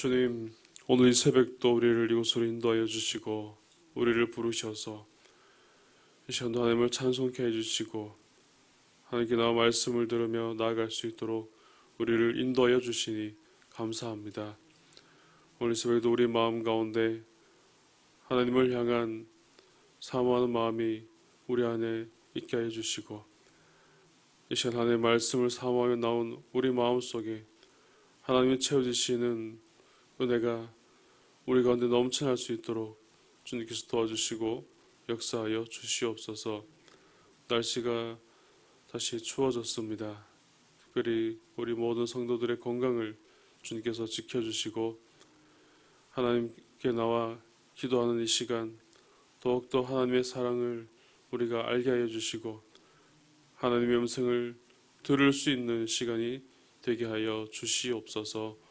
주님, 오늘 이 새벽도 우리를 이곳으로 인도하여 주시고 우리를 부르셔서 이 시간도 하나님을 찬송케 해주시고 하나님께 나와 말씀을 들으며 나아갈 수 있도록 우리를 인도하여 주시니 감사합니다. 오늘 새벽도 우리 마음 가운데 하나님을 향한 사모하는 마음이 우리 안에 있게 하여 주시고 이 시간 하나님의 말씀을 사모하며 나온 우리 마음속에 하나님이 채워주시는 은혜가 우리 가운데 넘쳐날 수 있도록 주님께서 도와주시고 역사하여 주시옵소서. 날씨가 다시 추워졌습니다. 특별히 우리 모든 성도들의 건강을 주님께서 지켜주시고 하나님께 나와 기도하는 이 시간 더욱더 하나님의 사랑을 우리가 알게 하여 주시고 하나님의 음성을 들을 수 있는 시간이 되게 하여 주시옵소서.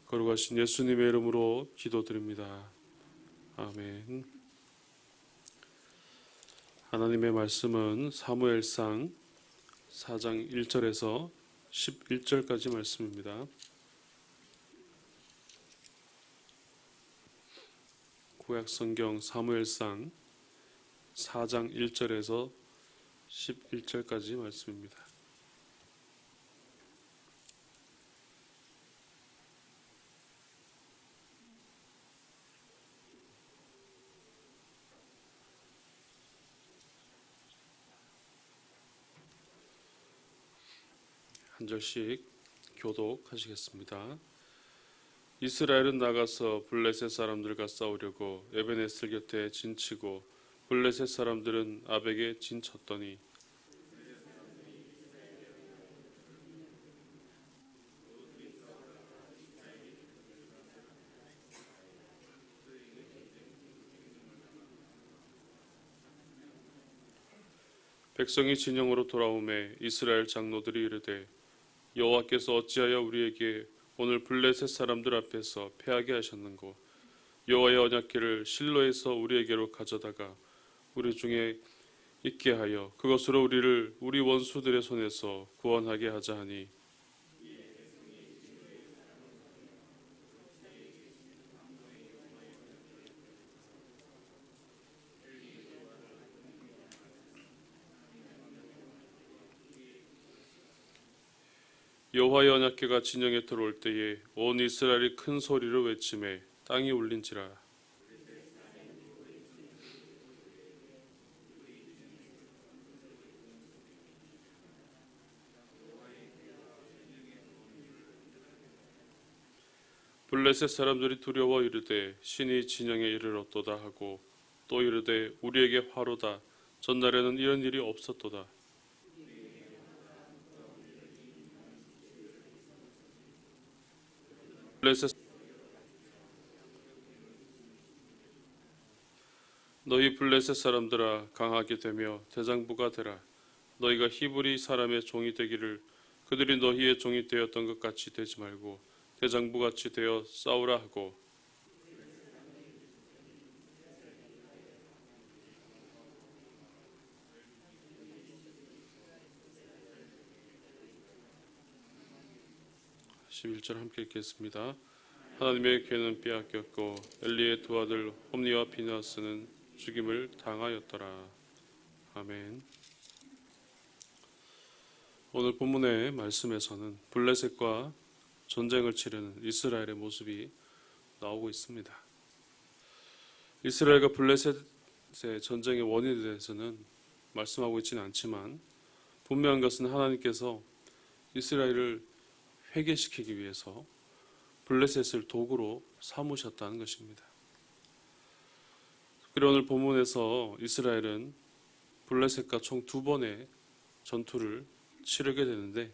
거룩하신 예수님의 이름으로 기도드립니다. 아멘. 하나님의 말씀은 사무엘상 4장 1절에서 11절까지 말씀입니다. 구약성경 사무엘상 4장 1절에서 11절까지 말씀입니다. 한 절씩 교독하시겠습니다. 이스라엘은 나가서 블레셋 사람들과 싸우려고 에베네스 곁에 진치고 블레셋 사람들은 아벡에 진쳤더니 백성이 진영으로 돌아오매 이스라엘 장로들이 이르되 여호와께서 어찌하여 우리에게 오늘 블레셋 사람들 앞에서 패하게 하셨는고 여호와의 언약궤를 실로에서 우리에게로 가져다가 우리 중에 있게 하여 그것으로 우리를 우리 원수들의 손에서 구원하게 하자 하니 '여호와의 언약궤가 진영에 들어올 때에 온 이스라엘이 큰 소리로 외치매 땅이 울린지라. 블레셋 사람들이 두려워 이르되 신이 진영에 이르렀도다 하고 또 이르되 우리에게 화로다. 전날에는 이런 일이 없었도다. 너희 블레셋 사람들아 강하게 되며 대장부가 되라. 너희가 히브리 사람의 종이 되기를 그들이 너희의 종이 되었던 것 같이 되지 말고 대장부같이 되어 싸우라 하고 11절 함께 읽겠습니다. 하나님의 궤는 빼앗겼고 엘리의 두 아들 홈니와 비느하스는 죽임을 당하였더라. 아멘. 오늘 본문의 말씀에서는 블레셋과 전쟁을 치르는 이스라엘의 모습이 나오고 있습니다. 이스라엘과 블레셋의 전쟁의 원인에 대해서는 말씀하고 있지는 않지만 분명한 것은 하나님께서 이스라엘을 회개시키기 위해서 블레셋을 도구로 삼으셨다는 것입니다. 그리고 오늘 본문에서 이스라엘은 블레셋과 총 2번의 전투를 치르게 되는데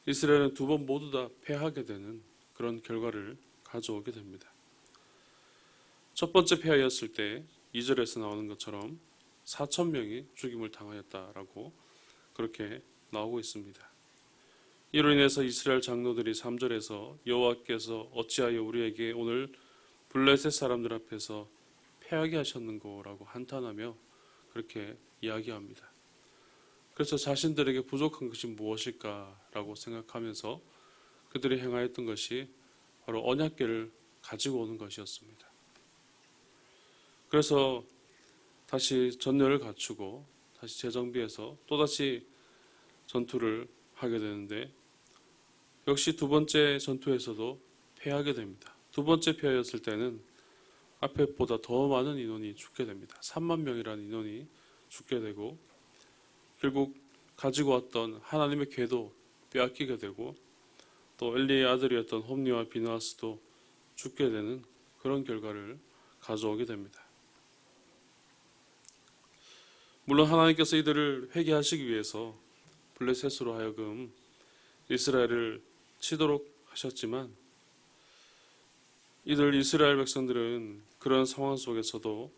이스라엘은 2번 모두 다 패하게 되는 그런 결과를 가져오게 됩니다. 첫 번째 패하였을 때 2절에서 나오는 것처럼 4,000명이 죽임을 당하였다라고 그렇게 나오고 있습니다. 이로 인해서 이스라엘 장로들이 3절에서 여호와께서 어찌하여 우리에게 오늘 블레셋 사람들 앞에서 패하게 하셨는고라고 한탄하며 그렇게 이야기합니다. 그래서 자신들에게 부족한 것이 무엇일까라고 생각하면서 그들이 행하였던 것이 바로 언약궤를 가지고 오는 것이었습니다. 그래서 다시 전열을 갖추고 다시 재정비해서 또다시 전투를 하게 되는데, 역시 두 번째 전투에서도 패하게 됩니다. 두 번째 패하였을 때는 앞에보다 더 많은 인원이 죽게 됩니다. 3만 명이라는 인원이 죽게 되고, 결국 가지고 왔던 하나님의 궤도 빼앗기게 되고, 또 엘리의 아들이었던 홈리와 비느하스도 죽게 되는 그런 결과를 가져오게 됩니다. 물론 하나님께서 이들을 회개하시기 위해서 블레셋으로 하여금 이스라엘을 치도록 하셨지만, 이들 이스라엘 백성들은 그런 상황 속에서도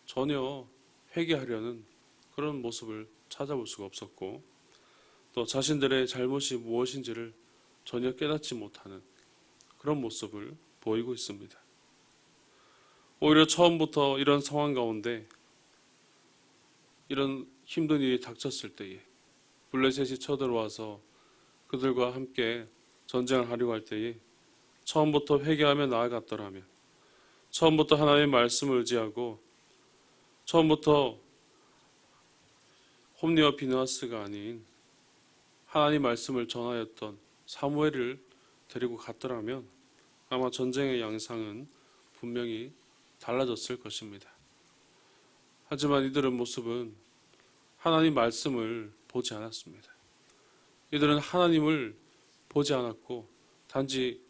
전혀 회개하려는 그런 모습을 찾아볼 수가 없었고, 또 자신들의 잘못이 무엇인지를 전혀 깨닫지 못하는 그런 모습을 보이고 있습니다. 오히려 처음부터 이런 상황 가운데 이런 힘든 일이 닥쳤을 때에 블레셋이 쳐들어와서 그들과 함께 전쟁을 하려고 할 때에 처음부터 회개하며 나아갔더라면, 처음부터 하나님의 말씀을 의지하고 처음부터 홈리와 비느하스가 아닌 하나님 말씀을 전하였던 사무엘을 데리고 갔더라면 아마 전쟁의 양상은 분명히 달라졌을 것입니다. 하지만 이들의 모습은 하나님 말씀을 보지 않았습니다. 이들은 하나님을 보지 않았고 단지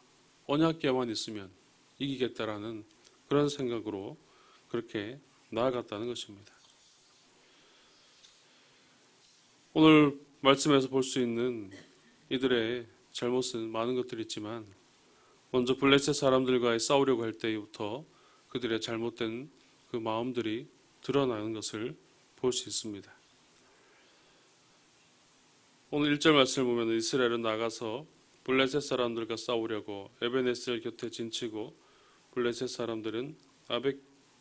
언약궤만 있으면 이기겠다라는 그런 생각으로 그렇게 나아갔다는 것입니다. 오늘 말씀에서 볼 수 있는 이들의 잘못은 많은 것들이 있지만, 먼저 블레셋 사람들과의 싸우려고 할 때부터 그들의 잘못된 그 마음들이 드러나는 것을 볼 수 있습니다. 오늘 1절 말씀을 보면 이스라엘은 나가서 블레셋 사람들과 싸우려고 에베네셀 곁에 진치고 블레셋 사람들은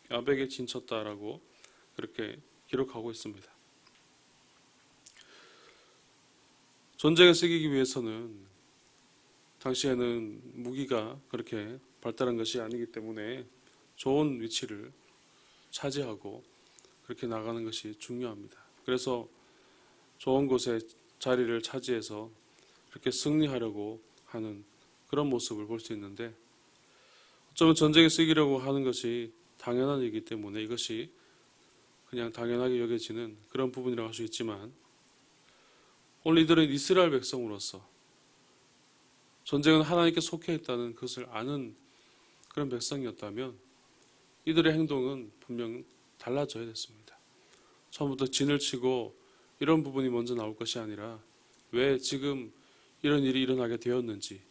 아벡에 진쳤다라고 그렇게 기록하고 있습니다. 전쟁에 쓰기 위해서는 당시에는 무기가 그렇게 발달한 것이 아니기 때문에 좋은 위치를 차지하고 그렇게 나가는 것이 중요합니다. 그래서 좋은 곳에 자리를 차지해서 그렇게 승리하려고 하는 그런 모습을 볼 수 있는데, 어쩌면 전쟁에 쓰기려고 하는 것이 당연한 일이기 때문에 이것이 그냥 당연하게 여겨지는 그런 부분이라고 할 수 있지만, 오늘 이들은 이스라엘 백성으로서 전쟁은 하나님께 속해 있다는 것을 아는 그런 백성이었다면 이들의 행동은 분명 달라져야 됐습니다. 처음부터 진을 치고 이런 부분이 먼저 나올 것이 아니라 왜 지금 이런 일이 일어나게 되었는지,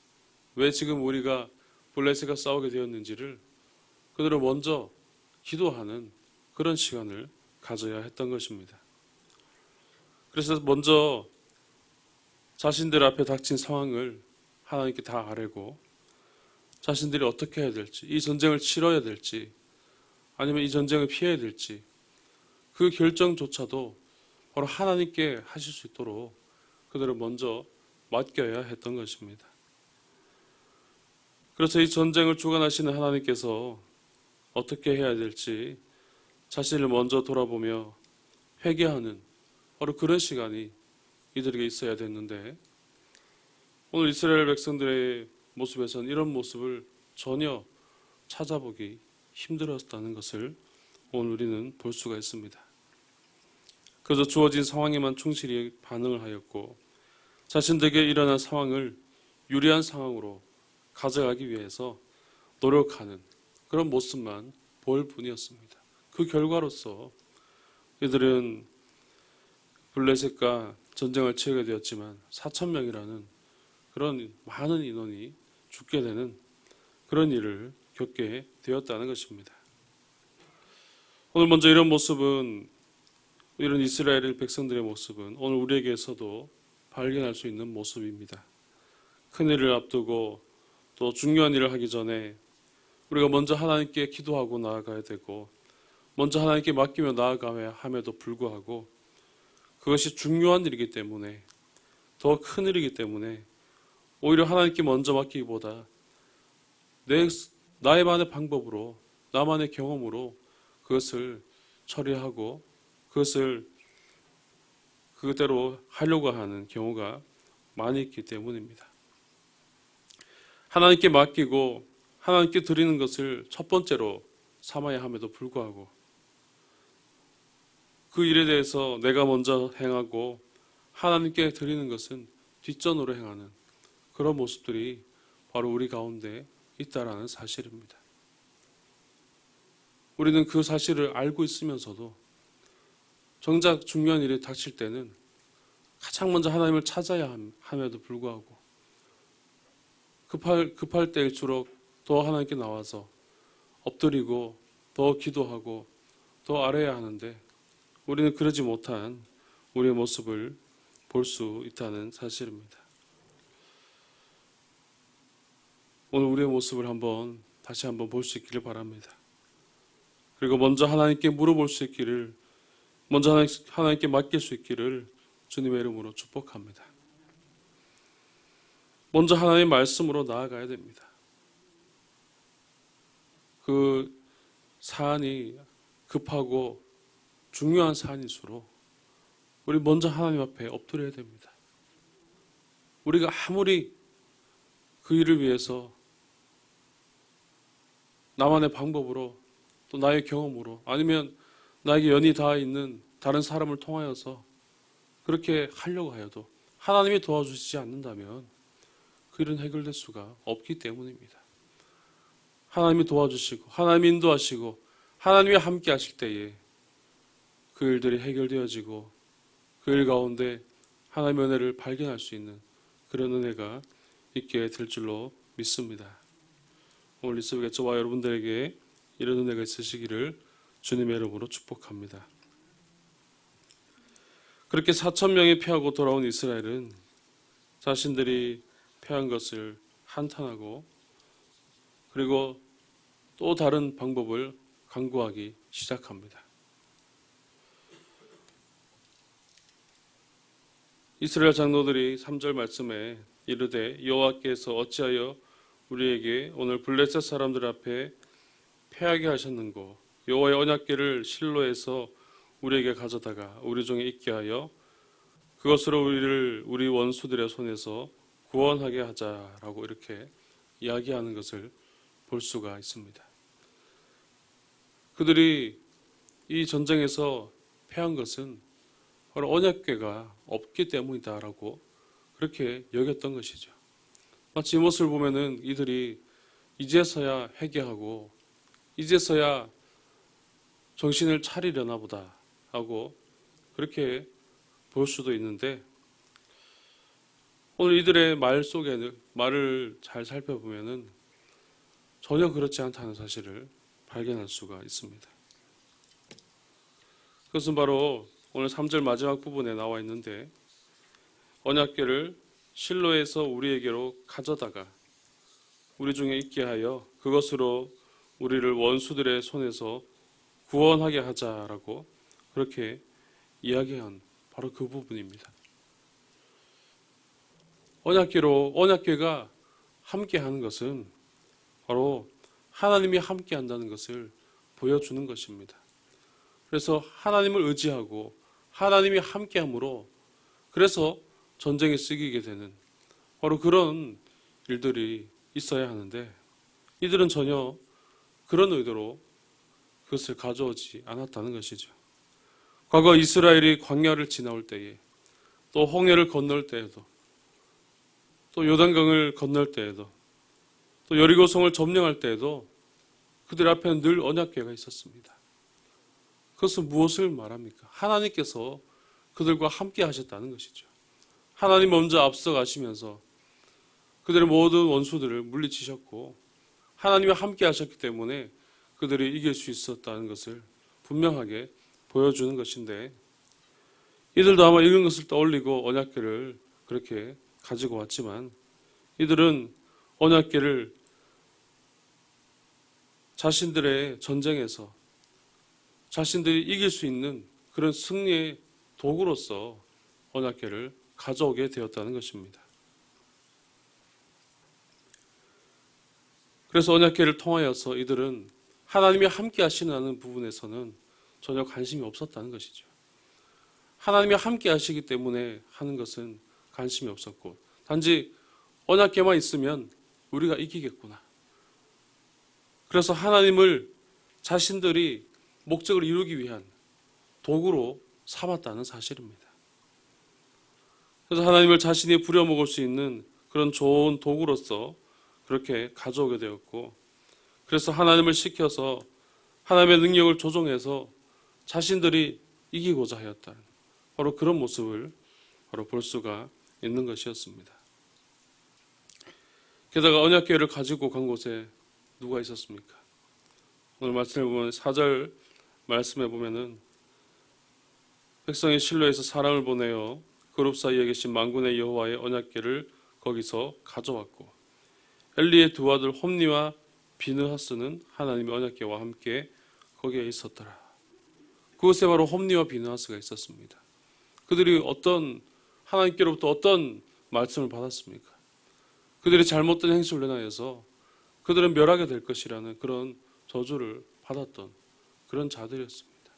왜 지금 우리가 블레셋과 싸우게 되었는지를 그들은 먼저 기도하는 그런 시간을 가져야 했던 것입니다. 그래서 먼저 자신들 앞에 닥친 상황을 하나님께 다 아뢰고, 자신들이 어떻게 해야 될지, 이 전쟁을 치러야 될지 아니면 이 전쟁을 피해야 될지, 그 결정조차도 바로 하나님께 하실 수 있도록 그들은 먼저 맡겨야 했던 것입니다. 그래서 이 전쟁을 주관하시는 하나님께서 어떻게 해야 될지 자신을 먼저 돌아보며 회개하는 바로 그런 시간이 이들에게 있어야 됐는데, 오늘 이스라엘 백성들의 모습에서는 이런 모습을 전혀 찾아보기 힘들었다는 것을 오늘 우리는 볼 수가 있습니다. 그래서 주어진 상황에만 충실히 반응을 하였고, 자신들에게 일어난 상황을 유리한 상황으로 가져가기 위해서 노력하는 그런 모습만 볼 뿐이었습니다. 그 결과로서 이들은 블레셋과 전쟁을 치르게 되었지만 4,000명이라는 그런 많은 인원이 죽게 되는 그런 일을 겪게 되었다는 것입니다. 오늘 먼저 이런 모습은, 이런 이스라엘 백성들의 모습은 오늘 우리에게서도 발견할 수 있는 모습입니다. 큰일을 앞두고 또 중요한 일을 하기 전에 우리가 먼저 하나님께 기도하고 나아가야 되고, 먼저 하나님께 맡기며 나아가야 함에도 불구하고 그것이 중요한 일이기 때문에, 더 큰 일이기 때문에 오히려 하나님께 먼저 맡기기보다 나만의 방법으로, 나만의 경험으로 그것을 처리하고 그것을 그대로 하려고 하는 경우가 많이 있기 때문입니다. 하나님께 맡기고 하나님께 드리는 것을 첫 번째로 삼아야 함에도 불구하고 그 일에 대해서 내가 먼저 행하고 하나님께 드리는 것은 뒷전으로 행하는 그런 모습들이 바로 우리 가운데 있다라는 사실입니다. 우리는 그 사실을 알고 있으면서도 정작 중요한 일이 닥칠 때는 가장 먼저 하나님을 찾아야 함에도 불구하고 급할 때일수록 더 하나님께 나와서 엎드리고 더 기도하고 더 아뢰야 하는데 우리는 그러지 못한 우리의 모습을 볼 수 있다는 사실입니다. 오늘 우리의 모습을 다시 한번 볼 수 있기를 바랍니다. 그리고 먼저 하나님께 물어볼 수 있기를, 먼저 하나님께 맡길 수 있기를 주님의 이름으로 축복합니다. 먼저 하나님의 말씀으로 나아가야 됩니다. 그 사안이 급하고 중요한 사안일수록 우리 먼저 하나님 앞에 엎드려야 됩니다. 우리가 아무리 그 일을 위해서 나만의 방법으로 또 나의 경험으로 아니면 나에게 연이 닿아 있는 다른 사람을 통하여서 그렇게 하려고 하여도 하나님이 도와주시지 않는다면 그 일은 해결될 수가 없기 때문입니다. 하나님이 도와주시고 하나님이 인도하시고 하나님이 함께 하실 때에 그 일들이 해결되어지고 그 일 가운데 하나님의 은혜를 발견할 수 있는 그런 은혜가 있게 될 줄로 믿습니다. 오늘 이 새벽에 저와 여러분들에게 이런 은혜가 있으시기를 주님의 이름으로 축복합니다. 그렇게 4,000명이 패하고 돌아온 이스라엘은 자신들이 패한 것을 한탄하고 그리고 또 다른 방법을 강구하기 시작합니다. 이스라엘 장로들이 3절 말씀에 이르되 여호와께서 어찌하여 우리에게 오늘 블레셋 사람들 앞에 패하게 하셨는고 여호와의 언약궤를 실로에서 우리에게 가져다가 우리 중에 있게 하여 그것으로 우리 원수들의 손에서 구원하게 하자라고 이렇게 이야기하는 것을 볼 수가 있습니다. 그들이 이 전쟁에서 패한 것은 바로 언약궤가 없기 때문이다라고 그렇게 여겼던 것이죠. 마치 이 모습을 보면은 이들이 이제서야 회개하고 이제서야 정신을 차리려나 보다 하고 그렇게 볼 수도 있는데 오늘 이들의 말 속에는 말을 잘 살펴보면은 전혀 그렇지 않다는 사실을 발견할 수가 있습니다. 그것은 바로 오늘 3절 마지막 부분에 나와 있는데 언약궤를 실로에서 우리에게로 가져다가 우리 중에 있게 하여 그것으로 우리를 원수들의 손에서 구원하게 하자라고 그렇게 이야기한 바로 그 부분입니다. 언약궤가 함께하는 것은 바로 하나님이 함께한다는 것을 보여주는 것입니다. 그래서 하나님을 의지하고 하나님이 함께함으로 그래서 전쟁에 쓰이게 되는 바로 그런 일들이 있어야 하는데 이들은 전혀 그런 의도로 그것을 가져오지 않았다는 것이죠. 과거 이스라엘이 광야를 지나올 때에 또 홍해를 건널 때에도 또 요단강을 건널 때에도 또 여리고성을 점령할 때에도 그들 앞에는 늘 언약궤가 있었습니다. 그것은 무엇을 말합니까? 하나님께서 그들과 함께 하셨다는 것이죠. 하나님 먼저 앞서가시면서 그들의 모든 원수들을 물리치셨고 하나님이 함께 하셨기 때문에 그들이 이길 수 있었다는 것을 분명하게 보여주는 것인데 이들도 아마 이런 것을 떠올리고 언약궤를 그렇게 가지고 왔지만 이들은 언약궤를 자신들의 전쟁에서 자신들이 이길 수 있는 그런 승리의 도구로서 언약궤를 가져오게 되었다는 것입니다. 그래서 언약궤를 통하여서 이들은 하나님이 함께 하시는 부분에서는 전혀 관심이 없었다는 것이죠. 하나님이 함께 하시기 때문에 하는 것은 관심이 없었고, 단지 언약궤만 있으면 우리가 이기겠구나. 그래서 하나님을 자신들이 목적을 이루기 위한 도구로 삼았다는 사실입니다. 그래서 하나님을 자신이 부려먹을 수 있는 그런 좋은 도구로서 그렇게 가져오게 되었고, 그래서 하나님을 시켜서 하나님의 능력을 조종해서 자신들이 이기고자 하였다는 바로 그런 모습을 바로 볼 수가 있는 것이었습니다. 게다가 언약궤를 가지고 간 곳에 누가 있었습니까? 오늘 말씀을 보면 4절 말씀에 보면은 백성이 실로에서 사람을 보내어 그룹 사이에 계신 만군의 여호와의 언약궤를 거기서 가져왔고, 엘리의 두 아들 홈니와 비느하스는 하나님의 언약궤와 함께 거기에 있었더라. 그곳에 바로 홈니와 비느하스가 있었습니다. 그들이 하나님께로부터 어떤 말씀을 받았습니까? 그들이 잘못된 행실로 인하여서 그들은 멸하게 될 것이라는 그런 저주를 받았던 그런 자들이었습니다.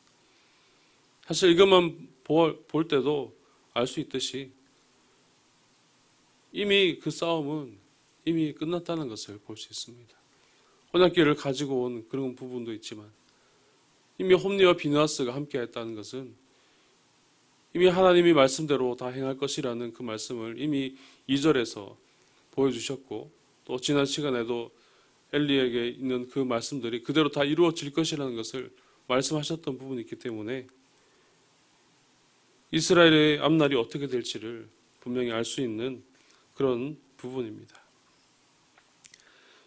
사실 이것만 볼 때도 알 수 있듯이 이미 그 싸움은 이미 끝났다는 것을 볼 수 있습니다. 언약궤를 가지고 온 그런 부분도 있지만 이미 홈리와 비느하스가 함께 했다는 것은 이미 하나님이 말씀대로 다 행할 것이라는 그 말씀을 이미 2절에서 보여주셨고, 또 지난 시간에도 엘리에게 있는 그 말씀들이 그대로 다 이루어질 것이라는 것을 말씀하셨던 부분이 있기 때문에 이스라엘의 앞날이 어떻게 될지를 분명히 알 수 있는 그런 부분입니다.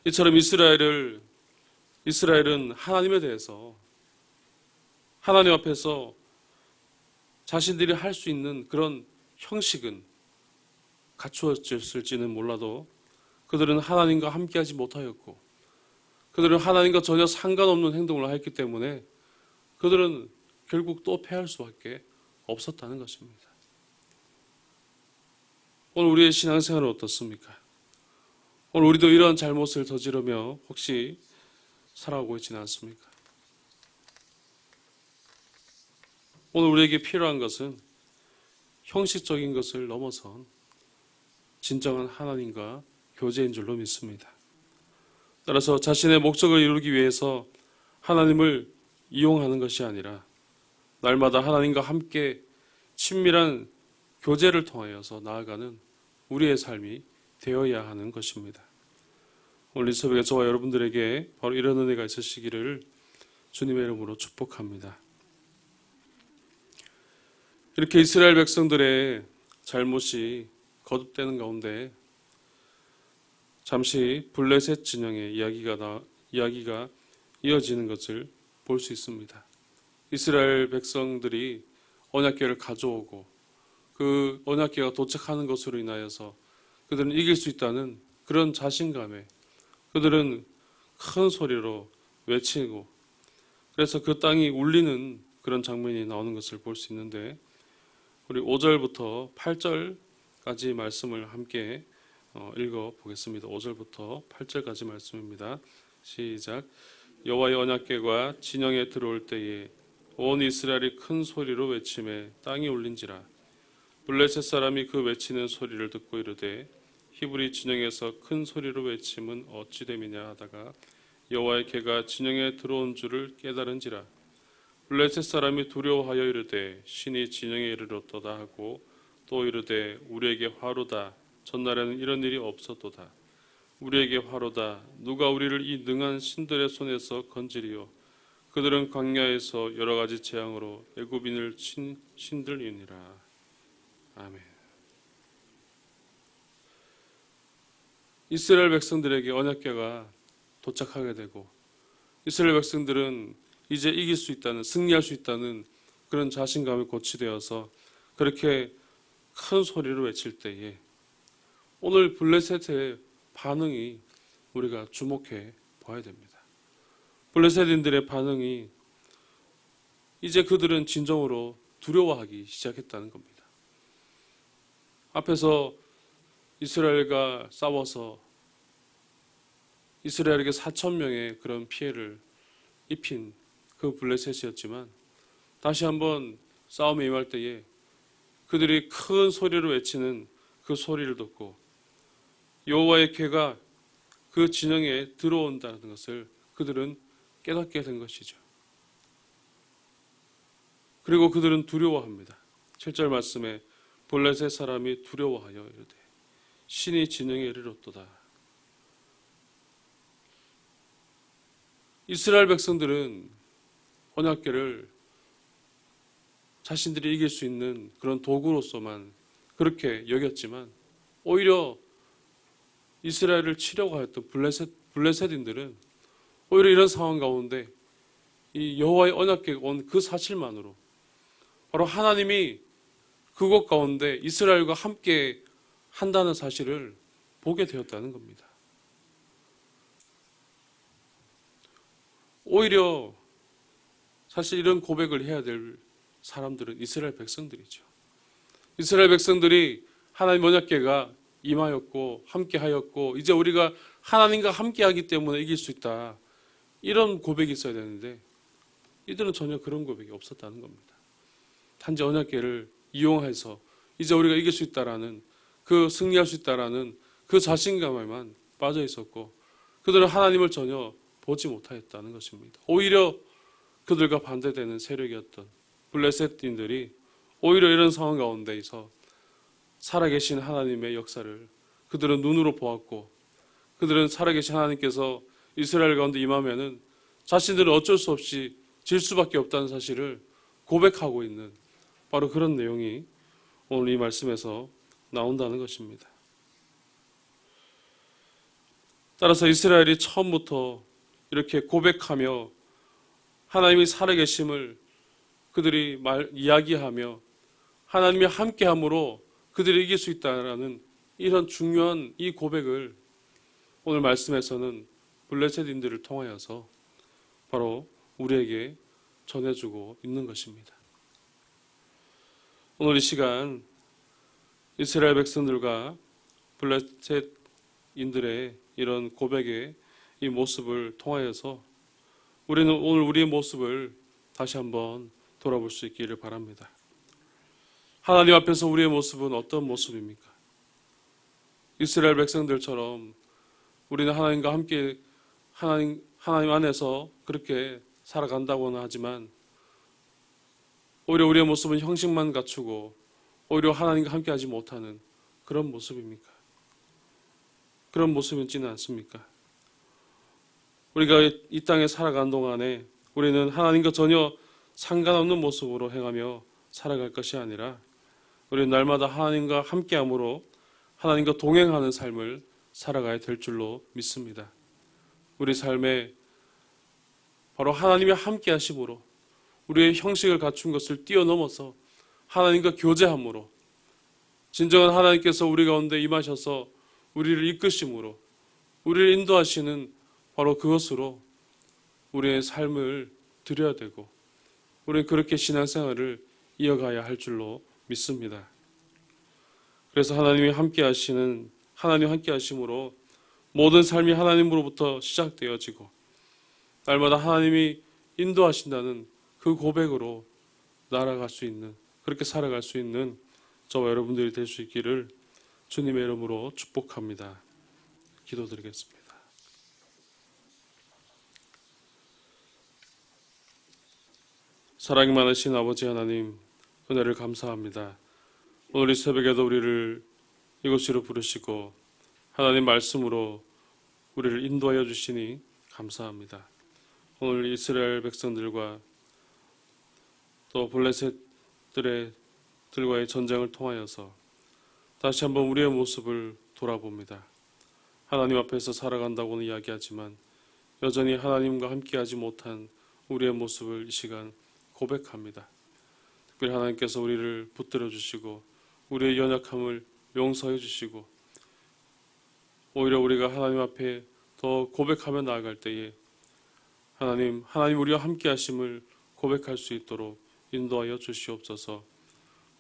이처럼 이스라엘은 하나님에 대해서 하나님 앞에서 자신들이 할 수 있는 그런 형식은 갖추어졌을지는 몰라도 그들은 하나님과 함께하지 못하였고, 그들은 하나님과 전혀 상관없는 행동을 했기 때문에 그들은 결국 또 패할 수밖에 없었다는 것입니다. 오늘 우리의 신앙생활은 어떻습니까? 오늘 우리도 이런 잘못을 저지르며 혹시 살아오고 있지는 않습니까? 오늘 우리에게 필요한 것은 형식적인 것을 넘어선 진정한 하나님과 교제인 줄로 믿습니다. 따라서 자신의 목적을 이루기 위해서 하나님을 이용하는 것이 아니라 날마다 하나님과 함께 친밀한 교제를 통하여서 나아가는 우리의 삶이 되어야 하는 것입니다. 오늘 이 새벽에 저와 여러분들에게 바로 이런 은혜가 있으시기를 주님의 이름으로 축복합니다. 이렇게 이스라엘 백성들의 잘못이 거듭되는 가운데 잠시 블레셋 진영의 이야기가 이어지는 것을 볼 수 있습니다. 이스라엘 백성들이 언약궤를 가져오고 그 언약궤가 도착하는 것으로 인하여서 그들은 이길 수 있다는 그런 자신감에 그들은 큰 소리로 외치고, 그래서 그 땅이 울리는 그런 장면이 나오는 것을 볼 수 있는데, 우리 5절부터 8절까지 말씀을 함께 읽어보겠습니다. 5절부터 8절까지 말씀입니다. 시작. 여호와의 언약궤가 진영에 들어올 때에 온 이스라엘이 큰 소리로 외치매 땅이 울린지라. 블레셋 사람이 그 외치는 소리를 듣고 이르되 히브리 진영에서 큰 소리로 외침은 어찌 됨이냐 하다가 여호와의 궤가 진영에 들어온 줄을 깨달은지라. 블레셋 사람이 두려워하여 이르되 신이 진영에 이르렀도다 하고 또 이르되 우리에게 화로다. 전날에는 이런 일이 없었도다. 우리에게 화로다. 누가 우리를 이 능한 신들의 손에서 건지리요. 그들은 광야에서 여러 가지 재앙으로 애굽인을 친 신들이니라. 아멘. 이스라엘 백성들에게 언약궤가 도착하게 되고 이스라엘 백성들은 이제 이길 수 있다는, 승리할 수 있다는 그런 자신감이 고취되어서 그렇게 큰 소리로 외칠 때에 오늘 블레셋의 반응이 우리가 주목해 봐야 됩니다. 블레셋인들의 반응이 이제 그들은 진정으로 두려워하기 시작했다는 겁니다. 앞에서 이스라엘과 싸워서 이스라엘에게 4천 명의 그런 피해를 입힌 그 블레셋이었지만 다시 한번 싸움에 임할 때에 그들이 큰 소리로 외치는 그 소리를 듣고 여호와의 궤가 그 진영에 들어온다는 것을 그들은 깨닫게 된 것이죠. 그리고 그들은 두려워합니다. 7절 말씀에 블레셋 사람이 두려워하여 이르되 신이 진영에 이르렀도다. 이스라엘 백성들은 언약궤를 자신들이 이길 수 있는 그런 도구로서만 그렇게 여겼지만 오히려 이스라엘을 치려고 하였던 블레셋인들은 오히려 이런 상황 가운데 이 여호와의 언약궤가 온 그 사실만으로 바로 하나님이 그곳 가운데 이스라엘과 함께 한다는 사실을 보게 되었다는 겁니다. 오히려 사실 이런 고백을 해야 될 사람들은 이스라엘 백성들이죠. 이스라엘 백성들이 하나님 언약궤가 임하였고 함께하였고 이제 우리가 하나님과 함께하기 때문에 이길 수 있다. 이런 고백이 있어야 되는데 이들은 전혀 그런 고백이 없었다는 겁니다. 단지 언약궤를 이용해서 이제 우리가 이길 수 있다라는 그 승리할 수 있다라는 그 자신감에만 빠져 있었고 그들은 하나님을 전혀 보지 못하였다는 것입니다. 오히려 그들과 반대되는 세력이었던 블레셋인들이 오히려 이런 상황 가운데에서 살아계신 하나님의 역사를 그들은 눈으로 보았고 그들은 살아계신 하나님께서 이스라엘 가운데 임하면은 자신들은 어쩔 수 없이 질 수밖에 없다는 사실을 고백하고 있는 바로 그런 내용이 오늘 이 말씀에서 나온다는 것입니다. 따라서 이스라엘이 처음부터 이렇게 고백하며 하나님이 살아계심을 그들이 이야기하며 하나님이 함께함으로 그들이 이길 수 있다는 이런 중요한 이 고백을 오늘 말씀에서는 블레셋인들을 통하여서 바로 우리에게 전해주고 있는 것입니다. 오늘 이 시간 이스라엘 백성들과 블레셋인들의 이런 고백의 이 모습을 통하여서 우리는 오늘 우리의 모습을 다시 한번 돌아볼 수 있기를 바랍니다. 하나님 앞에서 우리의 모습은 어떤 모습입니까? 이스라엘 백성들처럼 우리는 하나님과 함께 하나님 안에서 그렇게 살아간다고는 하지만 오히려 우리의 모습은 형식만 갖추고 오히려 하나님과 함께 하지 못하는 그런 모습입니까? 그런 모습이지는 않습니까? 우리가 이 땅에 살아가는 동안에 우리는 하나님과 전혀 상관없는 모습으로 행하며 살아갈 것이 아니라 우리는 날마다 하나님과 함께함으로 하나님과 동행하는 삶을 살아가야 될 줄로 믿습니다. 우리 삶에 바로 하나님이 함께 하심으로 우리의 형식을 갖춘 것을 뛰어넘어서 하나님과 교제함으로 진정한 하나님께서 우리 가운데 임하셔서 우리를 이끄심으로 우리를 인도하시는 바로 그것으로 우리의 삶을 드려야 되고 우리는 그렇게 신앙생활을 이어가야 할 줄로 믿습니다. 그래서 하나님 함께 하심으로 모든 삶이 하나님으로부터 시작되어지고 날마다 하나님이 인도하신다는 그 고백으로 날아갈 수 있는 그렇게 살아갈 수 있는 저와 여러분들이 될 수 있기를 주님의 이름으로 축복합니다. 기도드리겠습니다. 사랑이 많으신 아버지 하나님 은혜를 감사합니다. 오늘 이 새벽에도 우리를 이곳으로 부르시고 하나님 말씀으로 우리를 인도하여 주시니 감사합니다. 오늘 이스라엘 백성들과 또 블레셋들과의 전쟁을 통하여서 다시 한번 우리의 모습을 돌아봅니다. 하나님 앞에서 살아간다고는 이야기하지만 여전히 하나님과 함께하지 못한 우리의 모습을 이 시간 고백합니다. 특별히 하나님께서 우리를 붙들어 주시고 우리의 연약함을 용서해 주시고 오히려 우리가 하나님 앞에 더 고백하며 나아갈 때에 하나님 우리와 함께 하심을 고백할 수 있도록 인도하여 주시옵소서.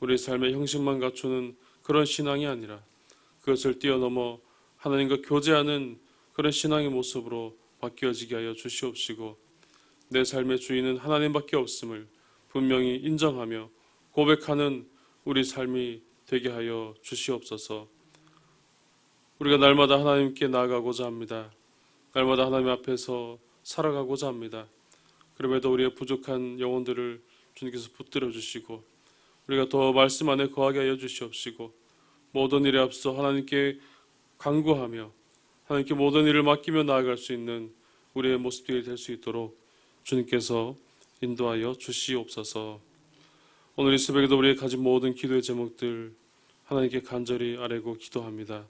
우리의 삶의 형식만 갖추는 그런 신앙이 아니라 그것을 뛰어넘어 하나님과 교제하는 그런 신앙의 모습으로 바뀌어지게 하여 주시옵시고 내 삶의 주인은 하나님밖에 없음을 분명히 인정하며 고백하는 우리 삶이 되게 하여 주시옵소서. 우리가 날마다 하나님께 나아가고자 합니다. 날마다 하나님 앞에서 살아가고자 합니다. 그럼에도 우리의 부족한 영혼들을 주님께서 붙들어 주시고 우리가 더 말씀 안에 거하게 하여 주시옵시고 모든 일에 앞서 하나님께 간구하며 하나님께 모든 일을 맡기며 나아갈 수 있는 우리의 모습들이 될 수 있도록 주님께서 인도하여 주시옵소서. 오늘 이 새벽에도 우리가 가진 모든 기도의 제목들 하나님께 간절히 아뢰고 기도합니다.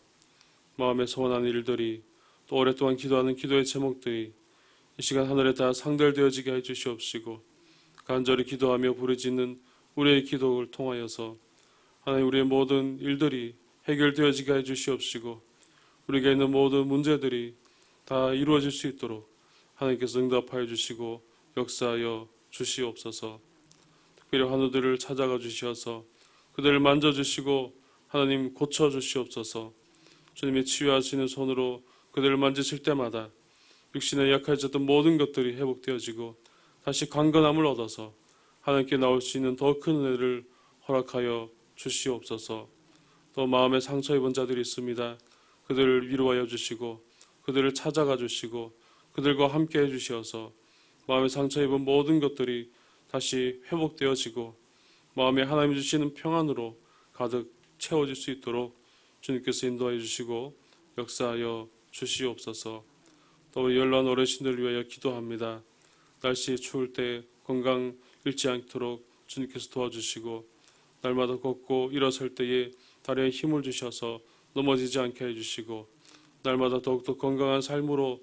마음에 소원하는 일들이 또 오랫동안 기도하는 기도의 제목들이 이 시간 하늘에 다 상달되어지게 해 주시옵시고 간절히 기도하며 부르짖는 우리의 기도를 통하여서 하나님 우리의 모든 일들이 해결되어지게 해 주시옵시고 우리가 있는 모든 문제들이 다 이루어질 수 있도록 하나님께서 응답하여 주시고 역사하여 주시옵소서. 특별히 환우들을 찾아가 주시어서 그들을 만져주시고 하나님 고쳐주시옵소서. 주님의 치유하시는 손으로 그들을 만지실 때마다 육신에 약해졌던 모든 것들이 회복되어지고 다시 강건함을 얻어서 하나님께 나올 수 있는 더 큰 은혜를 허락하여 주시옵소서. 또 마음에 상처 입은 자들이 있습니다. 그들을 위로하여 주시고 그들을 찾아가 주시고 그들과 함께 해주시어서 마음에 상처 입은 모든 것들이 다시 회복되어지고 마음에 하나님 주시는 평안으로 가득 채워질 수 있도록 주님께서 인도하여 주시고 역사하여 주시옵소서. 또 우리 연로한 어르신들을 위하여 기도합니다. 날씨 추울 때 건강 잃지 않도록 주님께서 도와주시고 날마다 걷고 일어설 때에 다리에 힘을 주셔서 넘어지지 않게 해주시고 날마다 더욱더 건강한 삶으로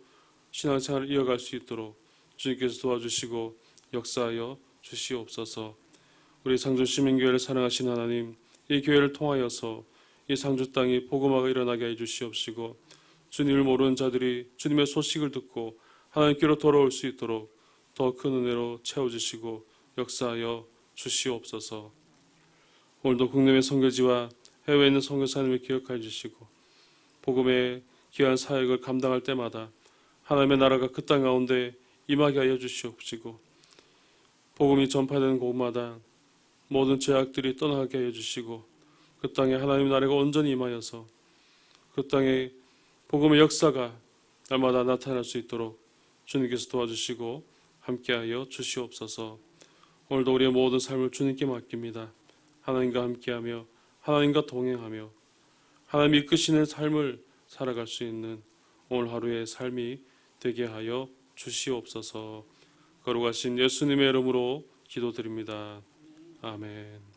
신앙생활을 이어갈 수 있도록 주님께서 도와주시고 역사하여 주시옵소서. 우리 상주시민교회를 사랑하신 하나님, 이 교회를 통하여서 이 상주 땅이 복음화가 일어나게 해주시옵시고 주님을 모르는 자들이 주님의 소식을 듣고 하나님께로 돌아올 수 있도록 더 큰 은혜로 채워주시고 역사하여 주시옵소서. 오늘도 국내외 선교지와 해외에 있는 선교사님을 기억하여 주시고 복음의 귀한 사역을 감당할 때마다 하나님의 나라가 그 땅 가운데 임하게 하여 주시옵시고 복음이 전파되는 곳마다 모든 죄악들이 떠나게 하여 주시고 그 땅에 하나님의 나라가 온전히 임하여서 그 땅에 복음의 역사가 날마다 나타날 수 있도록 주님께서 도와주시고 함께하여 주시옵소서. 오늘도 우리의 모든 삶을 주님께 맡깁니다. 하나님과 함께하며 하나님과 동행하며 하나님이 이끄시는 삶을 살아갈 수 있는 오늘 하루의 삶이 되게 하여 주시옵소서. 거룩하신 예수님의 이름으로 기도드립니다. 아멘.